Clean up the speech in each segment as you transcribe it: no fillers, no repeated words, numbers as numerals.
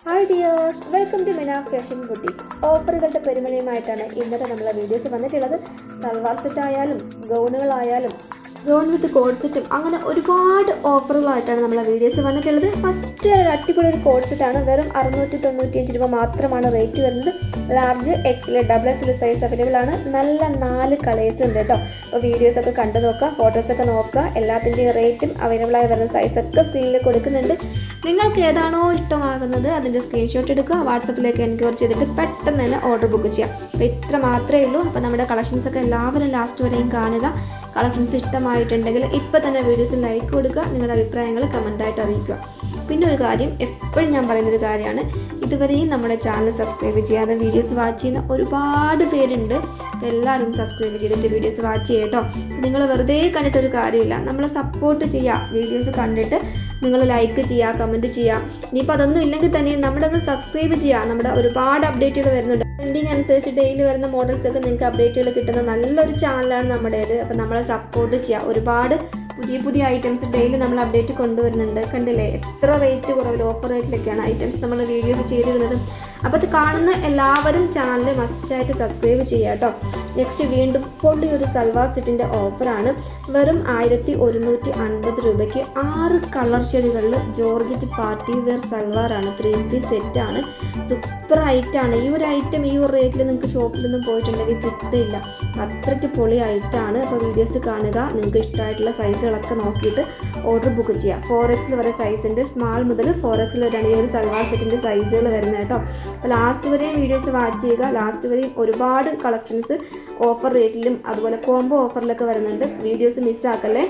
Hi dears, welcome to മിന fashion boutique. ഓഫറുകളുടെ പെരുമഴയുമായിട്ടാണ് ഇന്നത്തെ നമ്മളെ വീഡിയോസ് വന്നിട്ടുള്ളത്. സൽവാർ സെറ്റ് ആയാലും ഗൗണുകളായാലും ഗൗൺ വിത്ത് കോഡ് സെറ്റും അങ്ങനെ ഒരുപാട് ഓഫറുകളായിട്ടാണ് നമ്മളെ വീഡിയോസ് വന്നിട്ടുള്ളത്. ഫസ്റ്റ് ഒരു അടിപൊളി ഒരു കോഡ് സെറ്റാണ്. വെറും 695 രൂപ മാത്രമാണ് റേറ്റ് വരുന്നത്. Large, XL, double XL size available ആണ്. നല്ല 4 കളേഴ്സ് ഉണ്ട് കേട്ടോ. അപ്പോൾ വീഡിയോസൊക്കെ കണ്ടു നോക്കുക, ഫോട്ടോസൊക്കെ നോക്കുക. എല്ലാത്തിൻ്റെയും റേറ്റും അവൈലബിൾ ആയി വരുന്ന സൈസൊക്കെ സ്ക്രീനിൽ കൊടുക്കുന്നുണ്ട്. നിങ്ങൾക്ക് ഏതാണോ ഇഷ്ടമാകുന്നത് അതിൻ്റെ സ്ക്രീൻഷോട്ട് എടുക്കുക, വാട്സപ്പിലേക്ക് എൻക്വയറി ചെയ്തിട്ട് പെട്ടെന്ന് തന്നെ ഓർഡർ ബുക്ക് ചെയ്യാം. അപ്പോൾ ഇത്ര മാത്രമേ ഉള്ളൂ. അപ്പോൾ നമ്മുടെ കളക്ഷൻസൊക്കെ എല്ലാവരും ലാസ്റ്റ് വരെയും കാണുക. കളക്ഷൻസ് ഇഷ്ടമായിട്ടുണ്ടെങ്കിൽ ഇപ്പോൾ തന്നെ വീഡിയോസിൽ ലൈക്ക് കൊടുക്കുക, നിങ്ങളുടെ അഭിപ്രായങ്ങൾ കമൻറ്റായിട്ട് അറിയിക്കുക. പിന്നെ ഒരു കാര്യം, എപ്പോഴും ഞാൻ പറയുന്നൊരു കാര്യമാണ്, ഇതുവരെയും നമ്മുടെ ചാനൽ സബ്സ്ക്രൈബ് ചെയ്യാതെ വീഡിയോസ് വാച്ച് ചെയ്യുന്ന ഒരുപാട് പേരുണ്ട്. അപ്പോൾ എല്ലാവരും സബ്സ്ക്രൈബ് ചെയ്തിട്ട് വീഡിയോസ് വാച്ച് ചെയ്യുക കേട്ടോ. നിങ്ങൾ വെറുതെ കണ്ടിട്ടൊരു കാര്യമില്ല, നമ്മളെ സപ്പോർട്ട് ചെയ്യുക. വീഡിയോസ് കണ്ടിട്ട് നിങ്ങൾ ലൈക്ക് ചെയ്യുക, കമൻറ്റ് ചെയ്യുക. ഇനിയിപ്പോൾ അതൊന്നും ഇല്ലെങ്കിൽ തന്നെ നമ്മുടെ ഒന്ന് സബ്സ്ക്രൈബ് ചെയ്യുക. നമ്മുടെ ഒരുപാട് അപ്ഡേറ്റുകൾ വരുന്നുണ്ട്. ട്രെൻഡിങ് അനുസരിച്ച് ഡെയിലി വരുന്ന മോഡൽസൊക്കെ നിങ്ങൾക്ക് അപ്ഡേറ്റുകൾ കിട്ടുന്ന നല്ലൊരു ചാനലാണ് നമ്മുടേത്. അപ്പോൾ നമ്മളെ സപ്പോർട്ട് ചെയ്യുക. ഒരുപാട് പുതിയ ഐറ്റംസ് ഡെയിലി നമ്മൾ അപ്ഡേറ്റ് കൊണ്ടുവരുന്നുണ്ട്. കണ്ടില്ലേ, എത്ര റേറ്റ് കുറവിൽ ഓഫർ റേറ്റിലൊക്കെയാണ് ഐറ്റംസ് നമ്മൾ വീഡിയോസ് ചെയ്തിരുന്നത്. അപ്പോൾ അത് കാണുന്ന എല്ലാവരും ചാനൽ മസ്റ്റായിട്ട് സബ്സ്ക്രൈബ് ചെയ്യുക കേട്ടോ. നെക്സ്റ്റ് വീണ്ടും പൊള്ളി ഒരു സൽവാർ സെറ്റിൻ്റെ ഓഫറാണ്. വെറും 1150 രൂപയ്ക്ക് 6 കളർ ഷെയ്ഡുകളിൽ ജോർജറ്റ് പാർട്ടി വെയർ സൽവാറാണ്. 3-piece സെറ്റാണ്. സൂപ്പർ ഐറ്റാണ്. ഈ ഒരു ഐറ്റം ഈ ഒരു റേറ്റിൽ നിങ്ങൾക്ക് ഷോപ്പിലൊന്നും പോയിട്ടുണ്ടെങ്കിൽ കിട്ടില്ല. അത്രയ്ക്ക് പൊളി ഐറ്റാണ്. അപ്പോൾ വീഡിയോസ് കാണുക, നിങ്ങൾക്ക് ഇഷ്ടമായിട്ടുള്ള സൈസുകളൊക്കെ നോക്കിയിട്ട് ഓർഡർ ബുക്ക് ചെയ്യുക. 4XL വരെ സൈസ് ഉണ്ട്. സ്മാൾ മുതൽ 4XL വരെയാണ് ഈ ഒരു സൽവാർ സെറ്റിൻ്റെ സൈസുകൾ വരുന്നത് കേട്ടോ. അപ്പോൾ ലാസ്റ്റ് വരെയും വീഡിയോസ് വാച്ച് ചെയ്യുക. ലാസ്റ്റ് വരെയും ഒരുപാട് കളക്ഷൻസ് ഓഫർ റേറ്റിലും അതുപോലെ കോംബോ ഓഫറിലൊക്കെ വരുന്നുണ്ട്. വീഡിയോസ് മിസ്സാക്കല്ലേ.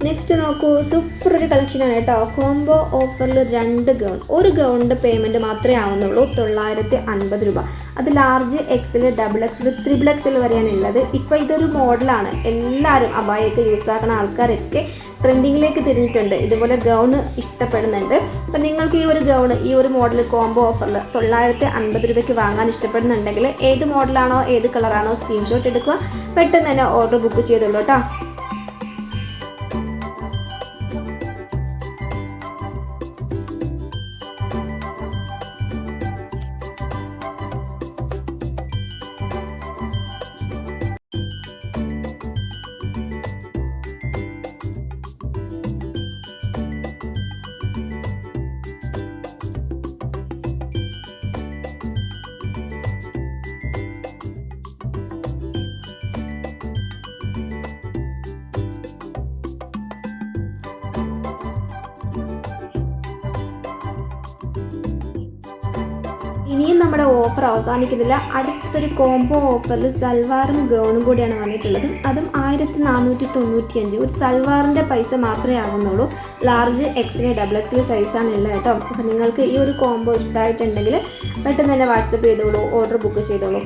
നെക്സ്റ്റ് നോക്കൂ, സൂപ്പർ ഒരു കളക്ഷനാണ് കേട്ടോ. കോംബോ ഓഫറിൽ 2 ഗൗൺ. ഒരു ഗൗണിൻ്റെ പേയ്മെൻറ്റ് മാത്രമേ ആവുന്നുള്ളൂ 950 രൂപ. അത് large, XL, double XL, triple XL വരെയാണ് ഉള്ളത്. ഇപ്പോൾ ഇതൊരു മോഡലാണ്. എല്ലാവരും അബായൊക്കെ യൂസ് ആക്കുന്ന ആൾക്കാരൊക്കെ ട്രെൻഡിങ്ങിലേക്ക് തിരിഞ്ഞിട്ടുണ്ട്. ഇതുപോലെ ഗൗണ് ഇഷ്ടപ്പെടുന്നുണ്ട്. അപ്പം നിങ്ങൾക്ക് ഈ ഒരു ഗൗണ് ഈ ഒരു മോഡൽ കോംബോ ഓഫറിൽ 950 രൂപയ്ക്ക് വാങ്ങാൻ ഇഷ്ടപ്പെടുന്നുണ്ടെങ്കിൽ ഏത് മോഡലാണോ ഏത് കളറാണോ സ്ക്രീൻഷോട്ട് എടുക്കുക, പെട്ടെന്ന് തന്നെ ഓർഡർ ബുക്ക് ചെയ്തോളൂ കേട്ടോ. ഇനിയും നമ്മുടെ ഓഫർ അവസാനിക്കുന്നില്ല. അടുത്തൊരു കോംബോ ഓഫറിൽ സൽവാറും ഗൗണും കൂടിയാണ് വന്നിട്ടുള്ളത്. അതും 1495. ഒരു സൽവാറിൻ്റെ പൈസ മാത്രമേ ആവുന്നുള്ളൂ. ലാർജ്, എക്സൽ, ഡബിൾ എക്സൽ സൈസാണ് ഉള്ളത് കേട്ടോ. അപ്പോൾ നിങ്ങൾക്ക് ഈ ഒരു കോംബോ ഇഷ്ടമായിട്ടുണ്ടെങ്കിൽ പെട്ടെന്ന് തന്നെ വാട്സപ്പ് ചെയ്തോളൂ, ഓർഡർ ബുക്ക് ചെയ്തോളൂ.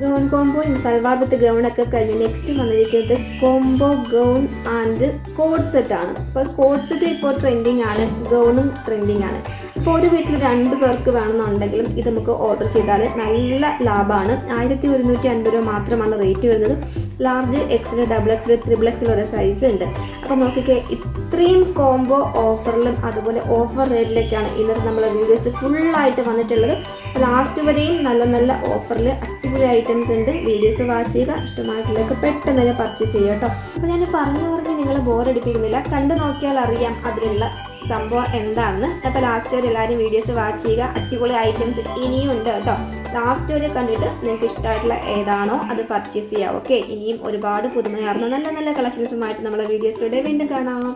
ഗൗൺ കോംബോയും സൽവാർ വിത്ത് ഗൗണൊക്കെ കഴിഞ്ഞ് നെക്സ്റ്റ് വന്നിരിക്കുന്നത് കോംബോ ഗൗൺ ആൻഡ് കോഡ് സെറ്റാണ്. അപ്പോൾ കോഡ് സെറ്റ് ഇപ്പോൾ ട്രെൻഡിങ് ആണ്, ഗൗണും ട്രെൻഡിങ് ആണ്. അപ്പോൾ ഒരു വീട്ടിൽ 2 പേർക്ക് വേണമെന്നുണ്ടെങ്കിലും ഇത് നമുക്ക് ഓർഡർ ചെയ്താൽ നല്ല ലാഭമാണ്. 1150 രൂപ മാത്രമാണ് റേറ്റ് വരുന്നത്. Large, XL, double XL, triple XL വരെ സൈസ് ഉണ്ട്. അപ്പോൾ നോക്കിക്കേ, ഇത്രയും കോംബോ ഓഫറിലും അതുപോലെ ഓഫർ റേറ്റിലേക്കാണ് ഇന്നത്തെ നമ്മളെ വീഡിയോസ് ഫുള്ളായിട്ട് വന്നിട്ടുള്ളത്. ലാസ്റ്റ് വരെയും നല്ല ഓഫറിൽ അടിപൊളി ഐറ്റംസ് ഉണ്ട്. വീഡിയോസ് വാച്ച് ചെയ്യുക, ഇഷ്ടമായിട്ടുള്ളതൊക്കെ പെട്ടെന്ന് തന്നെ പർച്ചേസ് ചെയ്യുക കേട്ടോ. അപ്പോൾ ഞാൻ പറഞ്ഞ് നിങ്ങളെ ബോറടിപ്പിക്കുന്നില്ല. കണ്ടു നോക്കിയാൽ അറിയാം അതിലുള്ള സംഭവം എന്താണെന്ന്. അപ്പോൾ ലാസ്റ്റ് വരെ എല്ലാവരും വീഡിയോസ് വാച്ച് ചെയ്യുക. അടിപൊളി ഐറ്റംസ് ഇനിയും ഉണ്ട് കേട്ടോ. ലാസ്റ്റ് വരെ കണ്ടിട്ട് നിങ്ങൾക്ക് ഇഷ്ടമായിട്ടുള്ള ഏതാണോ അത് പർച്ചേസ് ചെയ്യാം. ഓക്കെ, ഇനിയും ഒരുപാട് പുതുമയാർന്ന നല്ല കളക്ഷൻസുമായിട്ട് നമ്മളെ വീഡിയോസിലൂടെ വീണ്ടും കാണാം.